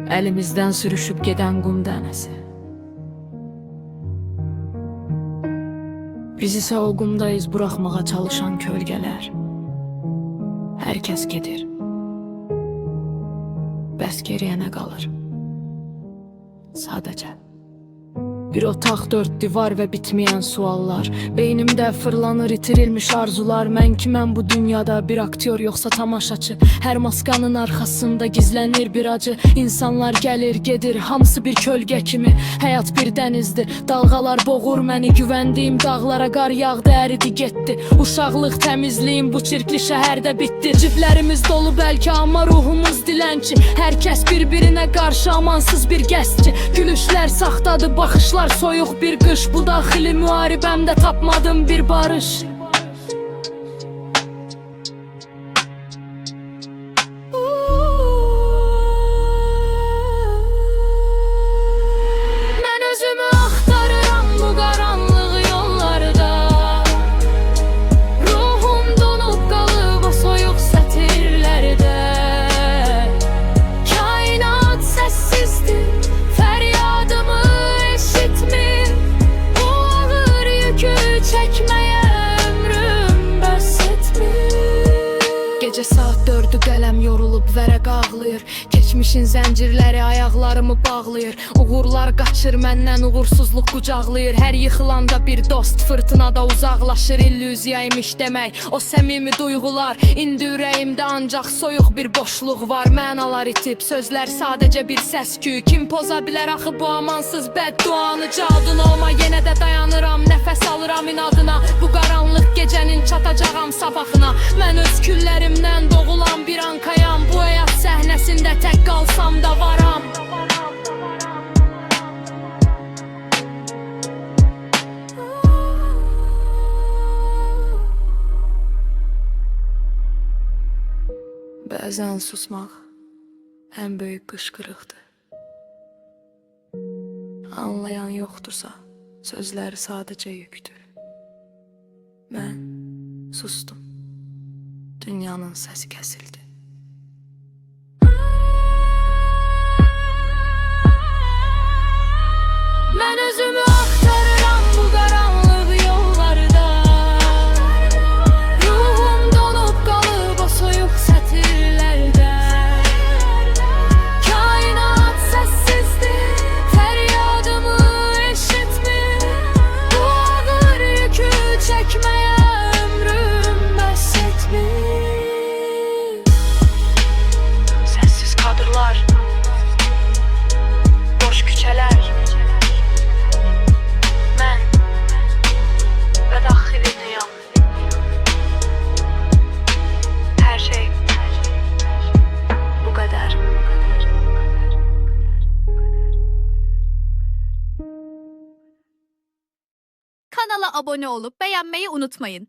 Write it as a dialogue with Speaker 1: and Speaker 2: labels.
Speaker 1: Elimizden sürüşüp giden qum dənəsi. Biz isə o qumdayız buraxmağa çalışan kölgələr. Hər kəs gedir. Bəs geriyə nə qalır? Sadəcə bir otaq, dörd divar və bitməyən suallar. Beynimdə fırlanır itirilmiş arzular. Mən kiməm bu dünyada, bir aktyor yoxsa tamaşaçı? Hər maskanın arxasında gizlənir bir acı. İnsanlar gəlir, gedir, hamısı bir kölgə kimi. Həyat bir dənizdir, dalğalar boğur məni. Güvəndiyim dağlara qar yağdı, əridi getdi. Uşaqlıq təmizliyim bu çirkli şəhərdə bitdi. Ciblərimiz dolu bəlkə, amma ruhumuz dilənçi. Hər kəs bir-birinə qarşı amansız bir gəzçi. Gülüşlər saxtadır, baxışlar soyuq bir qış. Bu daxili müharibəmdə tapmadım bir barış. Mən özümü axtarıram bu qaranlıq yollarda. Ruhum donub qalıb o soyuq sətirlərdə. Kainat səssizdir, fəryadımı eşitmir. Bu ağır yükü çəkməyə ömrüm bəs etmir. Gecə saat 4-ü qələm yorulub vərəq ağlayır. Keçmişin zəncirləri ayaqlarımı bağlayır. Uğurlar qaçır məndən, uğursuzluq qucaqlayır. Hər yıxılanda bir dost fırtınada uzaqlaşır. İllüziyaymış demək o səmimi duyğular. İndi ürəyimdə ancaq soyuq bir boşluq var. Mənalar itib, sözlər sadəcə bir səs-küy. Kim poza bilər axı bu amansız bədduanı? Caduna olma, yenə də dayanıram, nəfəs alıram inadına. Bu qaranlıq gecənin çatacağam sabahına. Mən öz küllərimdən doğulan bir ankayam. Bu həyat səhnəsində tək qalsam da varam. Bəzən susmaq ən böyük qışqırıqdır. Anlayan yoxdursa, sözlər sadəcə yükdür. Mən sustum. Dünyanın səsi kəsildi. Mən özümü axtarıram bu qaranlıq yollarda. Ruhum donub qalıb o soyuq sətirlərdə. Kainat səssizdir, fəryadımı eşitmir. Bu ağır yükü çəkməyə ömrüm bəs etmir. Səssiz kadrlar, boş küçələr. Mən və daxili dünyam. Hər şey bu qədər.
Speaker 2: Kanala abone olup beğenmeyi unutmayın.